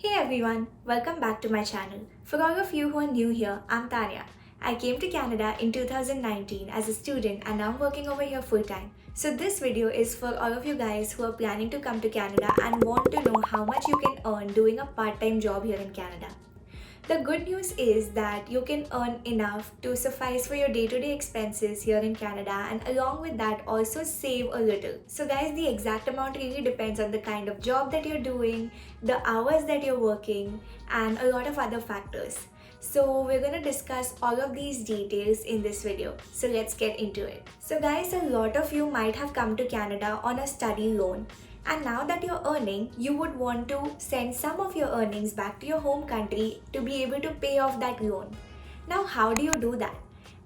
Hey everyone, welcome back to my channel. For all of you who are new here, I'm Tanya. I came to Canada in 2019 as a student and now I'm working over here full time. So this video is for all of you guys who are planning to come to Canada and want to know how much you can earn doing a part-time job here in Canada. The good news is that you can earn enough to suffice for your day-to-day expenses here in Canada, and along with that also save a little. So guys, the exact amount really depends on the kind of job that you're doing, the hours that you're working, and a lot of other factors. So we're going to discuss all of these details in this video. So let's get into it. So guys, a lot of you might have come to Canada on a study loan. And now that you're earning, you would want to send some of your earnings back to your home country to be able to pay off that loan. Now, how do you do that?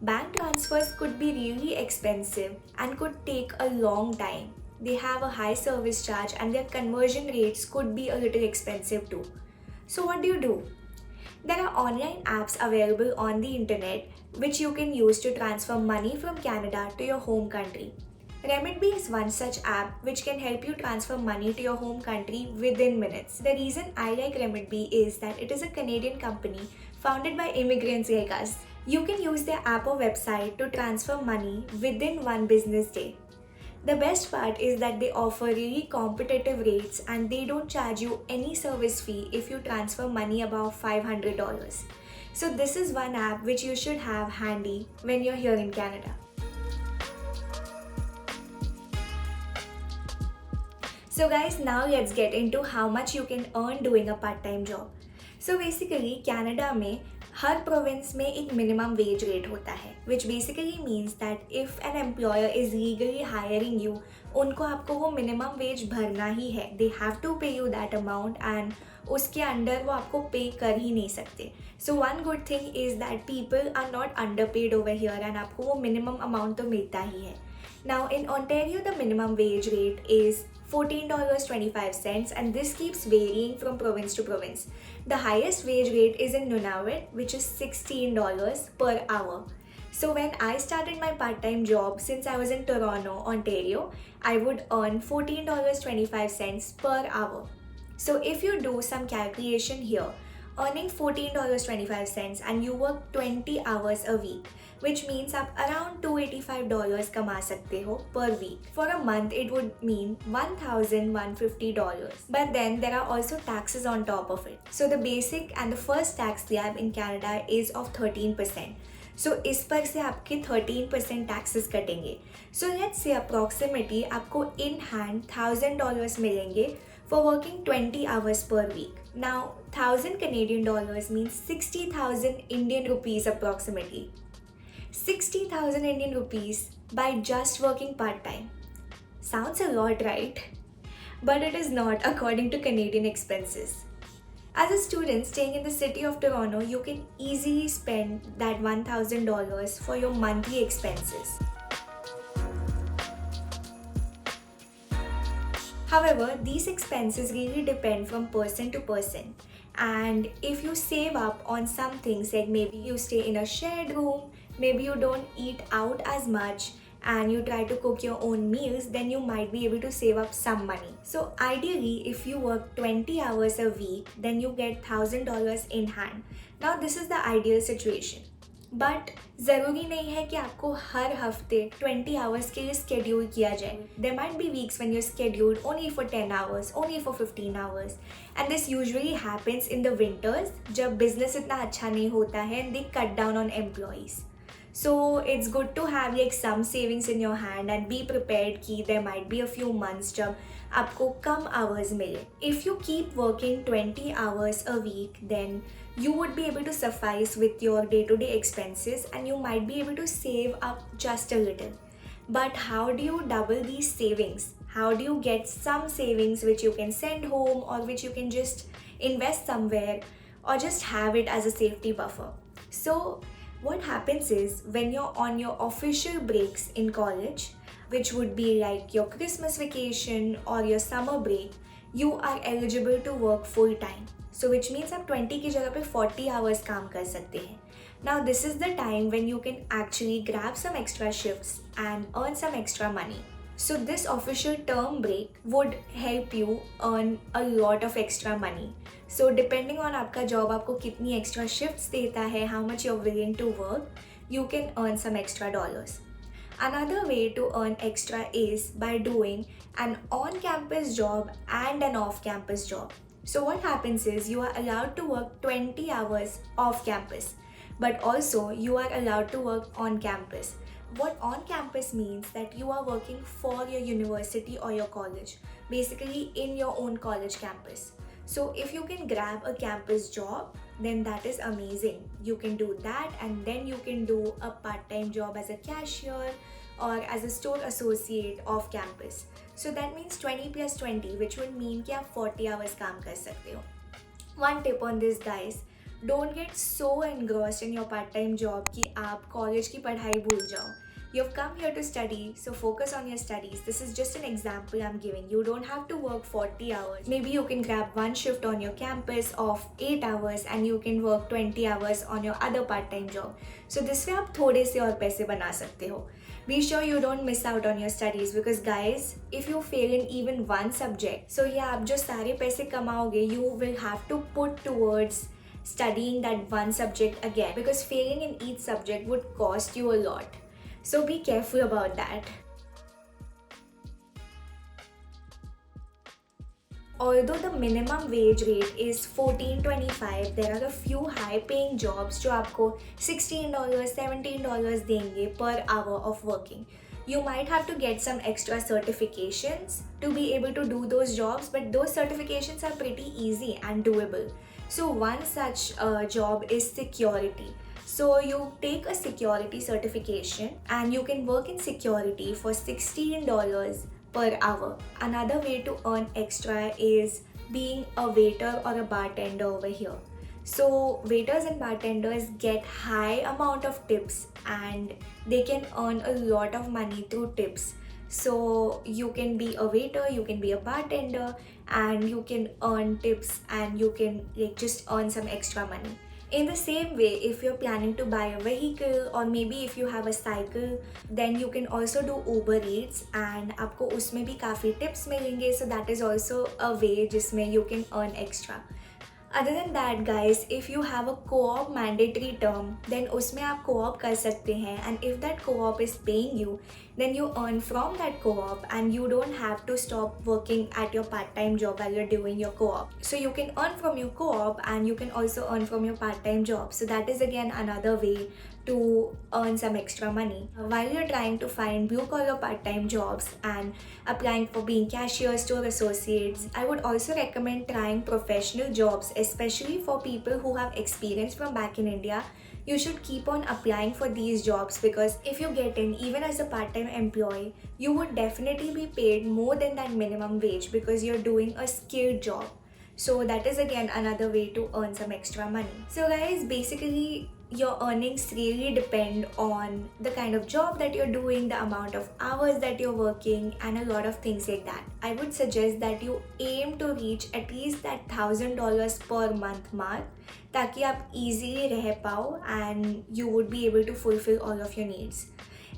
Bank transfers could be really expensive and could take a long time. They have a high service charge and their conversion rates could be a little expensive too. So, what do? There are online apps available on the internet which you can use to transfer money from Canada to your home country. Remitbee is one such app which can help you transfer money to your home country within minutes. The reason I like Remitbee is that it is a Canadian company founded by immigrants like us. You can use their app or website to transfer money within one business day. The best part is that they offer really competitive rates and they don't charge you any service fee if you transfer money above $500. So this is one app which you should have handy when you're here in Canada. So guys, now let's get into how much you can earn doing a part-time job. So basically, Canada में हर province में एक minimum wage rate होता है, which basically means that if an employer is legally hiring you, उनको आपको वो minimum wage भरना ही है. They have to pay you that amount and उसके अंडर वो आपको pay कर ही नहीं सकते. So one good thing is that people are not underpaid over here and आपको वो minimum amount तो मिलता ही है. Now in Ontario, the minimum wage rate is $14.25 and this keeps varying from province to province. The highest wage rate is in Nunavut, which is $16 per hour. So when I started my part-time job, since I was in Toronto, Ontario, I would earn $14.25 per hour. So if you do some calculation here, earning $14.25 and you work 20 hours a week, which means आप around $285 कमा सकते हो per week. For a month, it would mean $1,150. But then there are also taxes on top of it. So the basic and the first tax slab in Canada is of 13%. So इस पर से आपके 13% taxes कटेंगे. So let's say approximately आपको in hand $1,000 मिलेंगे for working 20 hours per week. Now, 1,000 Canadian dollars means 60,000 Indian rupees approximately. 60,000 Indian rupees by just working part-time. Sounds a lot, right? But it is not according to Canadian expenses. As a student staying in the city of Toronto, you can easily spend that $1,000 for your monthly expenses. However, these expenses really depend from person to person. And if you save up on some things, like maybe you stay in a shared room, maybe you don't eat out as much, and you try to cook your own meals, then you might be able to save up some money. So ideally, if you work 20 hours a week, then you get $1,000 in hand. Now this is the ideal situation. But ज़रूरी नहीं है कि आपको हर हफ्ते 20 hours के लिए schedule किया जाए. There might be weeks when you scheduled only for 10 hours, only for 15 hours, and this usually happens in the winters जब बिजनेस इतना अच्छा नहीं होता है and they cut down on employees. So it's good to have like some savings in your hand and be prepared कि there might be a few months जब आपको कम hours मिले. If you keep working 20 hours a week, then you would be able to suffice with your day-to-day expenses and you might be able to save up just a little. But how do you double these savings? How do you get some savings which you can send home or which you can just invest somewhere or just have it as a safety buffer? So what happens is when you're on your official breaks in college, which would be like your Christmas vacation or your summer break, you are eligible to work full time. So which means आप 20 की जगह पे 40 hours काम कर सकते हैं. Now this is the time when you can actually grab some extra shifts and earn some extra money. So this official term break would help you earn a lot of extra money. So depending on आपका job आपको कितनी extra shifts देता है, how much you're willing to work, you can earn some extra dollars. Another way to earn extra is by doing an on-campus job and an off-campus job. So what happens is you are allowed to work 20 hours off campus, but also you are allowed to work on campus. What on campus means that you are working for your university or your college, basically in your own college campus. So if you can grab a campus job, then that is amazing. You can do that, and then you can do a part-time job as a cashier or as a store associate off campus. So that means 20 plus 20, which would mean कि आप 40 hours काम कर सकते हो. One tip on this, guys, don't get so engrossed in your part-time job कि आप college की पढ़ाई भूल जाओ. You've come here to study, so focus on your studies. This is just an example I'm giving. You don't have to work 40 hours. Maybe you can grab one shift on your campus of 8 hours and you can work 20 hours on your other part-time job. So this way आप थोड़े से और पैसे बना सकते हो. Be sure you don't miss out on your studies, because guys, if you fail in even one subject, so yeah, आप जो सारे पैसे कमाओगे, you will have to put towards studying that one subject again, because failing in each subject would cost you a lot. So be careful about that. Although the minimum wage rate is $14.25, there are a few high-paying jobs जो आपको $16, $17 देंगे per hour of working. You might have to get some extra certifications to be able to do those jobs, but those certifications are pretty easy and doable. So one such job is security. So you take a security certification and you can work in security for $16 per hour. Another way to earn extra is being a waiter or a bartender over here. So waiters and bartenders get high amount of tips and they can earn a lot of money through tips. So you can be a waiter, you can be a bartender, and you can earn tips and you can just earn some extra money. In the same way, if you're planning to buy a vehicle or maybe if you have a cycle, then you can also do Uber Eats and आपको उसमें भी काफ़ी tips मिलेंगे. So that is also a way जिसमें you can earn extra. Other than that, guys, if you have a co-op mandatory term, then उसमें आप co-op कर सकते हैं, and if that co-op is paying you, then you earn from that co-op and you don't have to stop working at your part-time job while you're doing your co-op. So you can earn from your co-op and you can also earn from your part-time job. So that is again another way to earn some extra money. While you're trying to find blue-collar part-time jobs and applying for being cashiers, store associates, I would also recommend trying professional jobs, especially for people who have experience from back in India. You should keep on applying for these jobs, because if you get in even as a part-time employee, you would definitely be paid more than that minimum wage because you're doing a skilled job. So that is again another way to earn some extra money. So guys, basically your earnings really depend on the kind of job that you're doing, the amount of hours that you're working, and a lot of things like that. I would suggest that you aim to reach at least that $1,000 per month mark, ताकि आप easily रह पाओ and you would be able to fulfill all of your needs.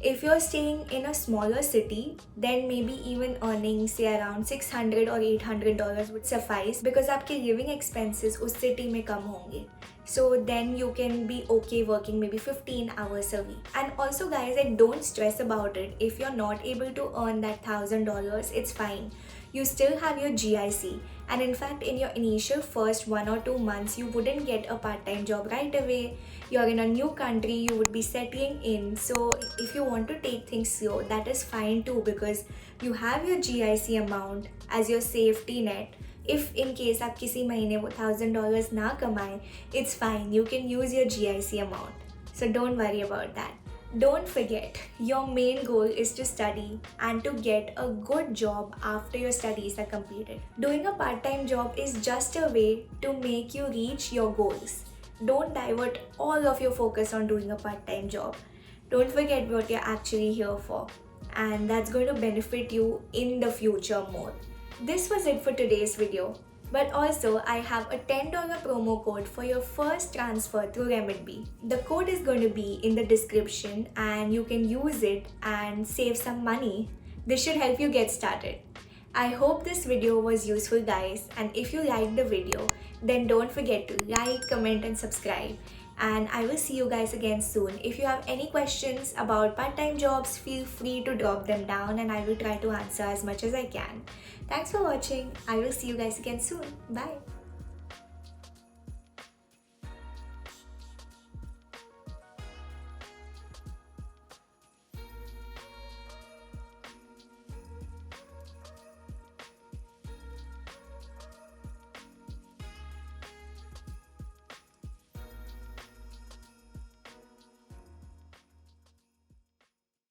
If you're staying in a smaller city, then maybe even earning say around $600 or $800 would suffice, because आपके living expenses उस city में कम होंगे. So then you can be okay working maybe 15 hours a week. And also guys, like, don't stress about it. If you're not able to earn that $1,000, it's fine. You still have your GIC, and in fact in your initial first 1 or 2 months you wouldn't get a part-time job right away. You're in a new country, you would be settling in. So if you want to take things slow, that is fine too, because you have your GIC amount as your safety net. If in case आप किसी महीने वो $1,000 ना कमाएं, it's fine. You can use your GIC amount. So don't worry about that. Don't forget, your main goal is to study and to get a good job after your studies are completed. Doing a part-time job is just a way to make you reach your goals. Don't divert all of your focus on doing a part-time job. Don't forget what you're actually here for, and that's going to benefit you in the future more. This was it for today's video. But also, I have a $10 promo code for your first transfer through Remitbee. The code is going to be in the description and you can use it and save some money This should help you get started. I hope this video was useful, guys, and if you liked the video, then don't forget to like, comment and subscribe, and I will see you guys again soon. If you have any questions about part-time jobs, feel free to drop them down and I will try to answer as much as I can. Thanks for watching. I will see you guys again soon. Bye.